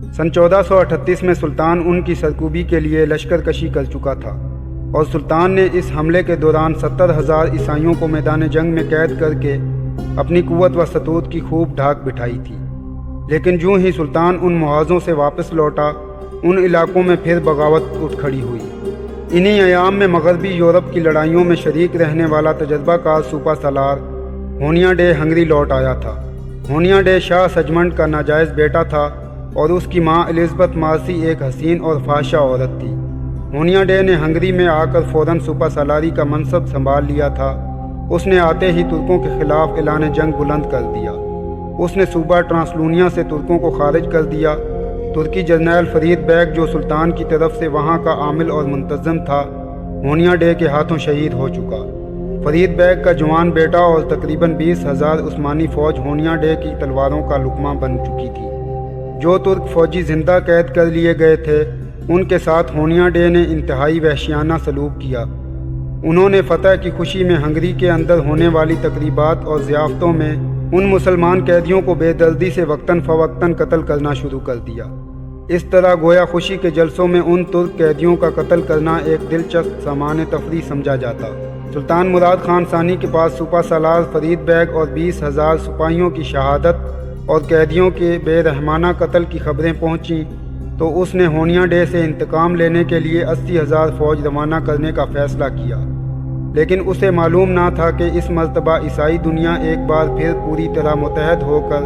سن 1438 میں سلطان ان کی سرکوبی کے لیے لشکر کشی کر چکا تھا اور سلطان نے اس حملے کے دوران 70,000 عیسائیوں کو میدان جنگ میں قید کر کے اپنی قوت و ستوت کی خوب ڈھاک بٹھائی تھی۔ لیکن جوں ہی سلطان ان محاذوں سے واپس لوٹا، ان علاقوں میں پھر بغاوت اٹھ کھڑی ہوئی۔ انہی ایام میں مغربی یورپ کی لڑائیوں میں شریک رہنے والا تجربہ کار سپا سالار ہونیا ڈے ہنگری لوٹ آیا تھا۔ ہونیا ڈے شاہ سجمنڈ کا ناجائز بیٹا تھا اور اس کی ماں الزبتھ مارسی ایک حسین اور فحشہ عورت تھی۔ ہونیا ڈے نے ہنگری میں آ کر فوراً سپا سالاری کا منصب سنبھال لیا تھا۔ اس نے آتے ہی ترکوں کے خلاف اعلان جنگ بلند کر دیا۔ اس نے صوبہ ٹرانسلونیا سے ترکوں کو خارج کر دیا۔ ترکی جرنیل فرید بیگ جو سلطان کی طرف سے وہاں کا عامل اور منتظم تھا، ہونیا ڈے کے ہاتھوں شہید ہو چکا۔ فرید بیگ کا جوان بیٹا اور تقریباً 20,000 عثمانی فوج ہونیا ڈے کی تلواروں کا لقمہ بن چکی تھی۔ جو ترک فوجی زندہ قید کر لیے گئے تھے، ان کے ساتھ ہونیا ڈے نے انتہائی وحشیانہ سلوک کیا۔ انہوں نے فتح کی خوشی میں ہنگری کے اندر ہونے والی تقریبات اور ضیافتوں میں ان مسلمان قیدیوں کو بے دردی سے وقتاً فوقتاً قتل کرنا شروع کر دیا۔ اس طرح گویا خوشی کے جلسوں میں ان ترک قیدیوں کا قتل کرنا ایک دلچسپ سامان تفریح سمجھا جاتا۔ سلطان مراد خان ثانی کے پاس سپا سالار فرید بیگ اور 20,000 سپاہیوں کی شہادت اور قیدیوں کے بے رحمانہ قتل کی خبریں پہنچیں تو اس نے ہونیا ڈے سے انتقام لینے کے لیے 80,000 فوج روانہ کرنے کا فیصلہ کیا۔ لیکن اسے معلوم نہ تھا کہ اس مرتبہ عیسائی دنیا ایک بار پھر پوری طرح متحد ہو کر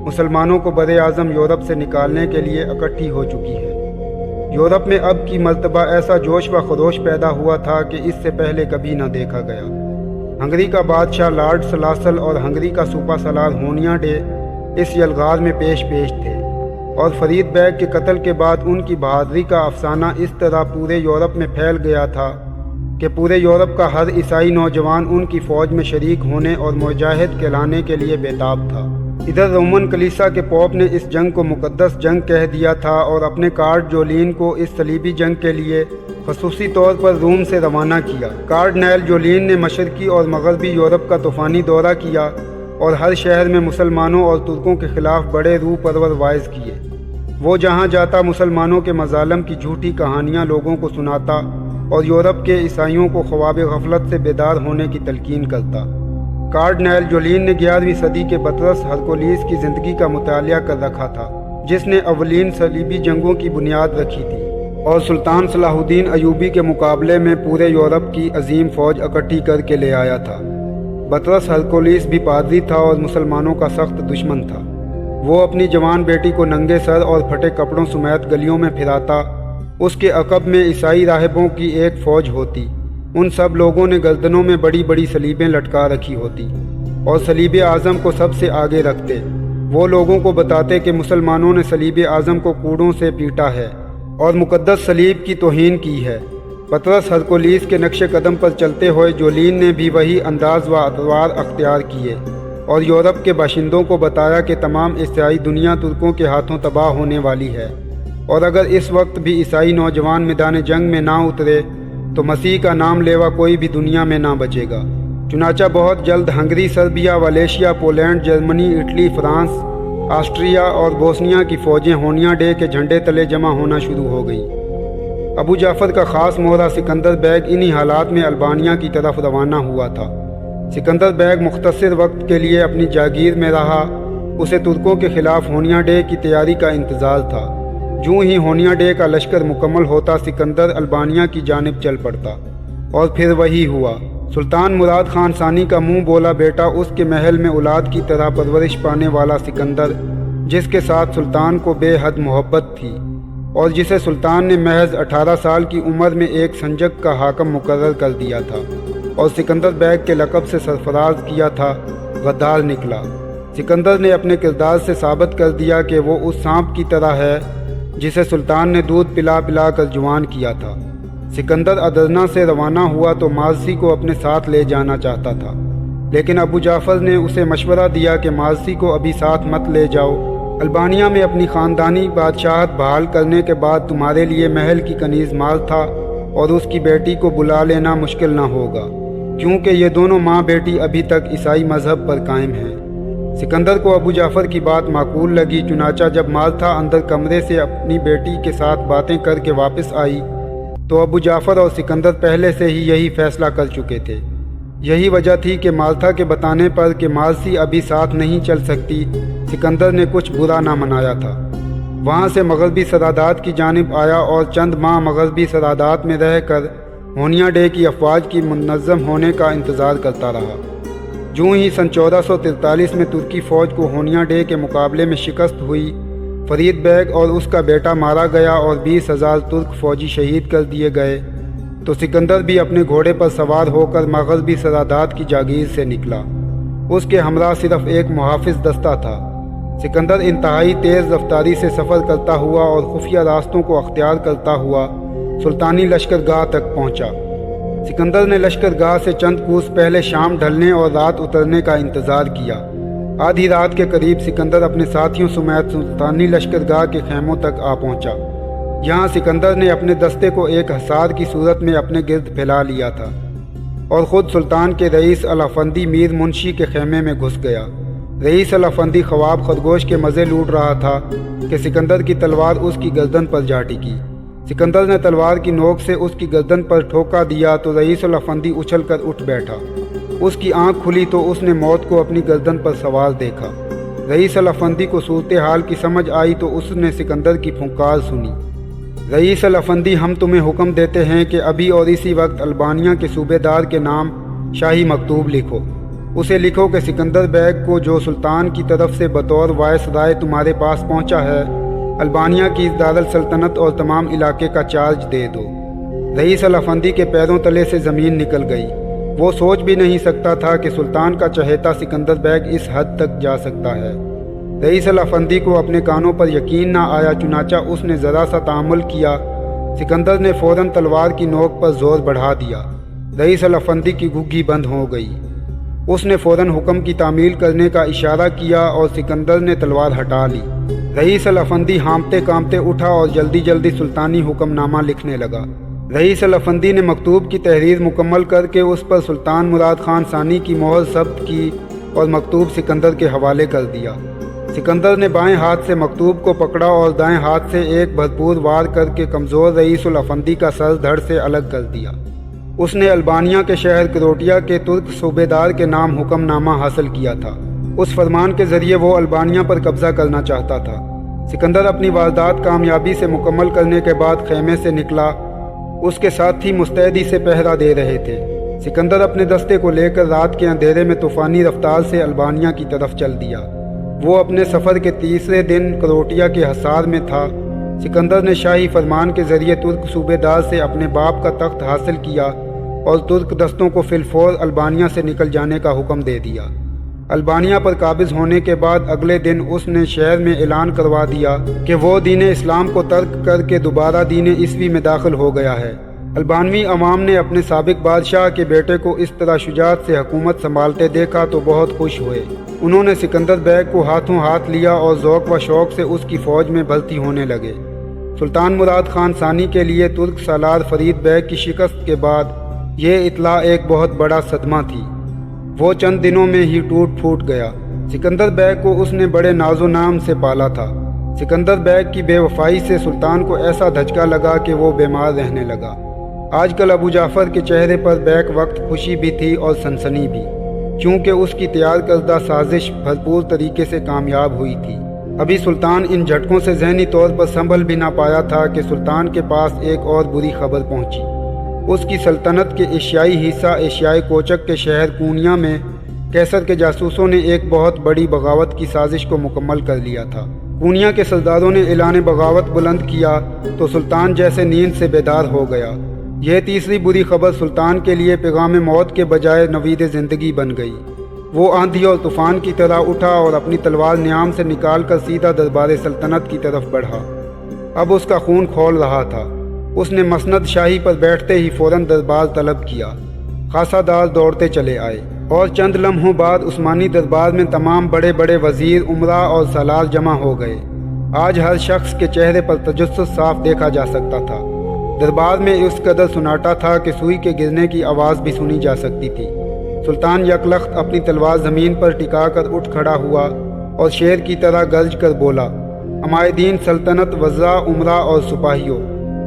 مسلمانوں کو بر اعظم یورپ سے نکالنے کے لیے اکٹھی ہو چکی ہے۔ یورپ میں اب کی مرتبہ ایسا جوش و خروش پیدا ہوا تھا کہ اس سے پہلے کبھی نہ دیکھا گیا۔ ہنگری کا بادشاہ لارڈ سلاسل اور ہنگری کا سپا سالار ہونیا ڈے اس یلغار میں پیش تھے، اور فرید بیگ کے قتل کے بعد ان کی بہادری کا افسانہ اس طرح پورے یورپ میں پھیل گیا تھا کہ پورے یورپ کا ہر عیسائی نوجوان ان کی فوج میں شریک ہونے اور مجاہد کہلانے کے لیے بےتاب تھا۔ ادھر رومن کلیسا کے پوپ نے اس جنگ کو مقدس جنگ کہہ دیا تھا اور اپنے کارڈ-جولین کو اس صلیبی جنگ کے لیے خصوصی طور پر روم سے روانہ کیا۔ کارڈنیل جولین نے مشرقی اور مغربی یورپ کا طوفانی دورہ کیا اور ہر شہر میں مسلمانوں اور ترکوں کے خلاف بڑے روح پرور وائز کیے۔ وہ جہاں جاتا مسلمانوں کے مظالم کی جھوٹی کہانیاں لوگوں کو سناتا اور یورپ کے عیسائیوں کو خواب غفلت سے بیدار ہونے کی تلقین کرتا۔ کارڈنیل جولین نے 11ویں صدی کے بطرس ہرکولیس کی زندگی کا مطالعہ کر رکھا تھا، جس نے اولین صلیبی جنگوں کی بنیاد رکھی تھی اور سلطان صلاح الدین ایوبی کے مقابلے میں پورے یورپ کی عظیم فوج اکٹھی کر کے لے آیا تھا۔ بطرس ہرکولیس بھی پادری تھا اور مسلمانوں کا سخت دشمن تھا۔ وہ اپنی جوان بیٹی کو ننگے سر اور پھٹے کپڑوں سمیت گلیوں میں پھراتا۔ اس کے عقب میں عیسائی راہبوں کی ایک فوج ہوتی۔ ان سب لوگوں نے گردنوں میں بڑی بڑی صلیبیں لٹکا رکھی ہوتی اور صلیب اعظم کو سب سے آگے رکھتے۔ وہ لوگوں کو بتاتے کہ مسلمانوں نے صلیب اعظم کو کوڑوں سے پیٹا ہے اور مقدس صلیب کی توہین کی ہے۔ بطرس ہرکولیس کے نقش قدم پر چلتے ہوئے جولین نے بھی وہی انداز و اطوار اختیار کیے اور یورپ کے باشندوں کو بتایا کہ تمام عیسائی دنیا ترکوں کے ہاتھوں تباہ ہونے والی ہے، اور اگر اس وقت بھی عیسائی نوجوان میدان جنگ میں نہ اترے تو مسیح کا نام لیوا کوئی بھی دنیا میں نہ بچے گا۔ چنانچہ بہت جلد Hungary, Serbia, Wallachia, Poland, Germany, Italy, France, Austria اور بوسنیا کی فوجیں ہونیا ڈے کے جھنڈے تلے جمع ہونا شروع ہو گئیں۔ ابو جعفر کا خاص مہرہ سکندر بیگ انہی حالات میں البانیہ کی طرف روانہ ہوا تھا۔ سکندر بیگ مختصر وقت کے لیے اپنی جاگیر میں رہا۔ اسے ترکوں کے خلاف ہونیا ڈے کی تیاری کا انتظار تھا۔ جوں ہی ہونیا ڈے کا لشکر مکمل ہوتا، سکندر البانیہ کی جانب چل پڑتا، اور پھر وہی ہوا۔ سلطان مراد خان ثانی کا منہ بولا بیٹا، اس کے محل میں اولاد کی طرح پرورش پانے والا سکندر، جس کے ساتھ سلطان کو بے حد محبت تھی اور جسے سلطان نے محض 18 سال کی عمر میں ایک سنجق کا حاکم مقرر کر دیا تھا اور سکندر بیگ کے لقب سے سرفراز کیا تھا، غدار نکلا۔ سکندر نے اپنے کردار سے ثابت کر دیا کہ وہ اس سانپ کی طرح ہے جسے سلطان نے دودھ پلا پلا کر جوان کیا تھا۔ سکندر ادرنا سے روانہ ہوا تو مارسی کو اپنے ساتھ لے جانا چاہتا تھا، لیکن ابو جعفر نے اسے مشورہ دیا کہ مارسی کو ابھی ساتھ مت لے جاؤ۔ البانیہ میں اپنی خاندانی بادشاہت بحال کرنے کے بعد تمہارے لیے محل کی کنیز مال تھا اور اس کی بیٹی کو بلا لینا مشکل نہ ہوگا، کیونکہ یہ دونوں ماں بیٹی ابھی تک عیسائی مذہب پر قائم ہیں۔ सिकंदर को अबू जाफ़र की बात माकूल लगी। चुनाचा जब मालथा अंदर कमरे से अपनी बेटी के साथ बातें करके वापस आई तो अबू जाफ़र और सिकंदर पहले से ही यही फैसला कर चुके थे। यही वजह थी कि मालथा के बताने पर कि मालसी अभी साथ नहीं चल सकती, सिकंदर ने कुछ बुरा ना मनाया था। वहाँ से मगरबी सरादात की जानिब आया और चंद माह मगरबी सरादात में रह कर होनिया डे की अफवाज की मुनज़्ज़म होने का इंतज़ार करता रहा। यूँ ही सन 1443 में तुर्की फ़ौज को होनिया डे के मुकाबले में शिकस्त हुई। फरीद बेग और उसका बेटा मारा गया और 20,000 तुर्क फ़ौजी शहीद कर दिए गए। तो सिकंदर भी अपने घोड़े पर सवार होकर मगरबी सरादात की जागीर से निकला। उसके हमरा सिर्फ एक मुहाफिज दस्ता था। सिकंदर इंतहाई तेज़ रफ्तारी से सफ़र करता हुआ और खुफिया रास्तों को अख्तियार करता हुआ सुल्तानी लश्करगाह तक पहुंचा। सिकंदर ने लश्करगाह से चंद कोस पहले शाम ढलने और रात उतरने का इंतज़ार किया। आधी रात के करीब सिकंदर अपने साथियों समेत सुल्तानी लश्करगाह के खेमों तक आ पहुंचा। यहाँ सिकंदर ने अपने दस्ते को एक हसार की सूरत में अपने गिर्द फैला लिया था और ख़ुद सुल्तान के रईस अल-अफंदी मीर मुंशी के खेमे में घुस गया। रईस अल-अफंदी ख्वाब खरगोश के मज़े लूट रहा था कि सिकंदर की तलवार उसकी गर्दन पर जा टिकी। सिकंदर ने तलवार की नोक से उसकी गर्दन पर ठोका दिया तो रईस अल-अफंदी उछल कर उठ बैठा। उसकी आंख खुली तो उसने मौत को अपनी गर्दन पर सवार देखा। रईस अल-अफंदी को सूरत हाल की समझ आई तो उसने सिकंदर की फुंकार सुनी। रईस अल-अफंदी, हम तुम्हें हुक्म देते हैं कि अभी और इसी वक्त अल्बानिया के सूबेदार के नाम शाही मकतूब लिखो। उसे लिखो कि सिकंदर बैग को, जो सुल्तान की तरफ से बतौर वायसराय तुम्हारे पास पहुंचा है, अल्बानिया की दारुल सल्तनत और तमाम इलाके का चार्ज दे दो। रईस अल-अफंदी के पैरों तले से ज़मीन निकल गई। वो सोच भी नहीं सकता था कि सुल्तान का चहेता सिकंदर बैग इस हद तक जा सकता है। रईस अल-अफंदी को अपने कानों पर यकीन ना आया। चुनाचा उसने ज़रा सा तामुल किया। सिकंदर ने फ़ौरन तलवार की नोक पर ज़ोर बढ़ा दिया। रईस अल-अफंदी की घुग्गी बंद हो गई। उसने फ़ौरन हुक्म की तामील करने का इशारा किया और सिकंदर ने तलवार हटा ली। रईस अल-अफंदी हाँफते कांपते उठा और जल्दी जल्दी सुल्तानी हुक्मनामा लिखने लगा। रईस अल-अफंदी ने मकतूब की तहरीर मुकम्मल करके उस पर सुल्तान मुराद खान सानी की मोहर ज़ब्त की और मकतूब सिकंदर के हवाले कर दिया। सिकंदर ने बाएं हाथ से मकतूब को पकड़ा और दाएं हाथ से एक भरपूर वार करके कमज़ोर रईस अल-अफंदी का सर धड़ से अलग कर दिया। उसने अल्बानिया के शहर करोटिया के तुर्क सूबेदार के नाम हुक्मनामा हासिल किया था। उस फरमान के ज़रिए वो अल्बानिया पर कब्ज़ा करना चाहता था। सिकंदर अपनी वारदात कामयाबी से मुकम्मल करने के बाद खेमे से निकला। उसके साथी मुस्तैदी से पहरा दे रहे थे। सिकंदर अपने दस्ते को लेकर रात के अंधेरे में तूफ़ानी रफ्तार से अल्बानिया की तरफ चल दिया। वो अपने सफ़र के तीसरे दिन करोटिया के हसार में था। सिकंदर ने शाही फरमान के ज़रिए तुर्क सूबेदार से अपने बाप का तख्त हासिल किया और तुर्क दस्तों को फिलफौर अल्बानिया से निकल जाने का हुक्म दे दिया। अल्बानिया पर काबिज होने के बाद अगले दिन उसने शहर में ऐलान करवा दिया कि वो दीन इस्लाम को तर्क करके दोबारा दीन ईसवी में दाखिल हो गया है। अल्बानवी अवाम ने अपने साबिक बादशाह के बेटे को इस तरह शुजात से हुकूमत संभालते देखा तो बहुत खुश हुए। उन्होंने सिकंदर बैग को हाथों हाथ लिया और ज़ौक़ व शौक़ से उसकी फ़ौज में भर्ती होने लगे। सुल्तान मुराद खान सानी के लिए तुर्क सालार फरीद बैग की शिकस्त के बाद ये इत्ला एक बहुत बड़ा सदमा थी। वो चंद दिनों में ही टूट फूट गया। सिकंदर बैग को उसने बड़े नाजो नाम से पाला था। सिकंदर बैग की बेवफाई से सुल्तान को ऐसा धचका लगा कि वो बीमार रहने लगा। आजकल अबू जाफ़र के चेहरे पर बैक वक्त खुशी भी थी और सनसनी भी, क्योंकि उसकी तैयार करदा साजिश भरपूर तरीके से कामयाब हुई थी। अभी सुल्तान इन झटकों से ज़हनी तौर पर संभल भी ना पाया था कि सुल्तान के पास एक और बुरी खबर पहुंची। उसकी सल्तनत के एशियाई हिस्सा एशियाई कोचक के शहर कूनिया में कैसर के जासूसों ने एक बहुत बड़ी बगावत की साजिश को मुकम्मल कर लिया था। कूनिया के सरदारों ने ऐलान बगावत बुलंद किया तो सुल्तान जैसे नींद से बेदार हो गया। यह तीसरी बुरी खबर सुल्तान के लिए पैगाम मौत के बजाय नवीद ज़िंदगी बन गई। वो आंधी और तूफ़ान की तरह उठा और अपनी तलवार न्याम से निकाल कर सीधा दरबार सल्तनत की तरफ बढ़ा। अब उसका खून खौल रहा था। उसने मसनद शाही पर बैठते ही फ़ौरन दरबार तलब किया। खासादार दौड़ते चले आए और चंद लम्हों बाद उस्मानी दरबार में तमाम बड़े बड़े वज़ीर, उमरा और सलार जमा हो गए। आज हर शख्स के चेहरे पर तजस्सुस साफ देखा जा सकता था। दरबार में इस कदर सुनाटा था कि सुई के गिरने की आवाज़ भी सुनी जा सकती थी। सुल्तान यकलख्त अपनी तलवार ज़मीन पर टिका कर उठ खड़ा हुआ और शेर की तरह गर्ज कर बोला, हमारे दीन सल्तनत, वज़रा, उमरा और सिपाहियों,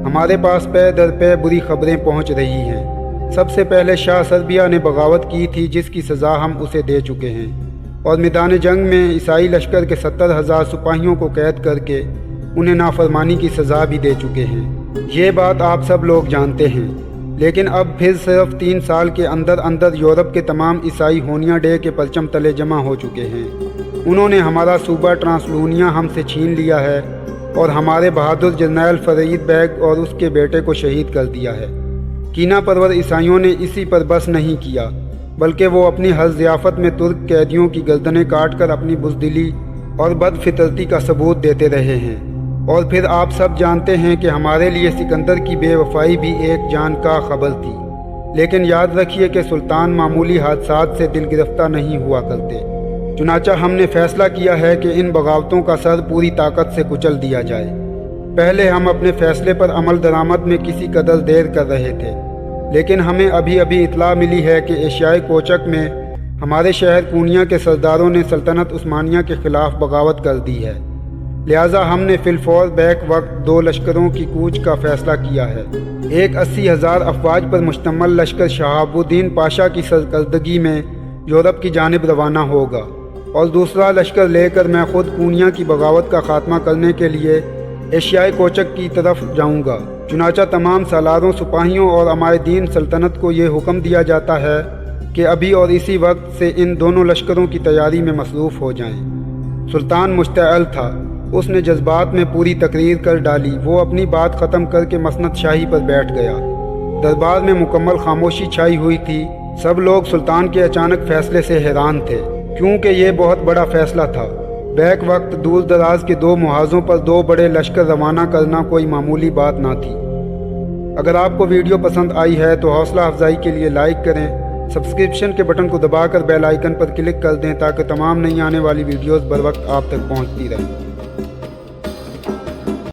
हमारे पास पे दर पे बुरी खबरें पहुंच रही हैं। सबसे पहले शाह सर्बिया ने बगावत की थी, जिसकी सज़ा हम उसे दे चुके हैं, और मैदान जंग में ईसाई लश्कर के 70,000 सिपाहियों को कैद करके उन्हें नाफरमानी की सज़ा भी दे चुके हैं। ये बात आप सब लोग जानते हैं। लेकिन अब फिर सिर्फ 3 साल के अंदर अंदर यूरोप के तमाम ईसाई होनिया डे के परचम तले जमा हो चुके हैं। उन्होंने हमारा सूबा ट्रांसलूनिया हमसे छीन लिया है और हमारे बहादुर जर्नैल फरीद बैग और उसके बेटे को शहीद कर दिया है। कीना परवर ईसाइयों ने इसी पर बस नहीं किया, बल्कि वो अपनी हर ज़ियाफ़त में तुर्क कैदियों की गर्दनें काट कर अपनी बुज़दिली और बदफितरती का सबूत देते रहे हैं। और फिर आप सब जानते हैं कि हमारे लिए सिकंदर की बेवफाई भी एक जान का खबर थी। लेकिन याद रखिए कि सुल्तान मामूली हादसात से दिल गिरफ्तार नहीं हुआ करते। चुनाचा हमने फैसला किया है कि इन बगावतों का सर पूरी ताकत से कुचल दिया जाए। पहले हम अपने फैसले पर अमल दरामद में किसी कदर देर कर रहे थे, लेकिन हमें अभी अभी इतला मिली है कि एशियाई कोचक में हमारे शहर कूनिया के सरदारों ने सल्तनत उस्मानिया के ख़िलाफ़ बगावत कर दी है। लिहाजा हमने फिलफौर बैक वक्त 2 लश्करों की कूच का फैसला किया है। एक 80,000 अफवाज पर मुश्तमल लश्कर शहाबुद्दीन पाशा की सरकर्दगी में यूरोप की जानिब रवाना होगा, और दूसरा लश्कर लेकर मैं खुद कूनिया की बगावत का खात्मा करने के लिए एशियाई कोचक की तरफ जाऊंगा। चुनाचा तमाम सालारों, सिपाहियों और हमारे दीन सल्तनत को ये हुक्म दिया जाता है कि अभी और इसी वक्त से इन दोनों लश्करों की तैयारी में मसरूफ़ हो जाएं। सुल्तान मुश्तअल था, उसने जज्बात में पूरी तकरीर कर डाली। वो अपनी बात ख़त्म करके मसनद शाही पर बैठ गया। दरबार में मुकम्मल खामोशी छाई हुई थी। सब लोग सुल्तान के अचानक फैसले से हैरान थे, क्योंकि ये बहुत बड़ा फैसला था। बैक वक्त दूर दराज के 2 मुहाज़ों पर 2 बड़े लश्कर रवाना करना कोई मामूली बात ना थी। अगर आपको वीडियो पसंद आई है तो हौसला अफजाई के लिए लाइक करें, सब्सक्रिप्शन के बटन को दबाकर बेल आइकन पर क्लिक कर दें ताकि तमाम नई आने वाली वीडियोस बर वक्त आप तक पहुंचती रहें।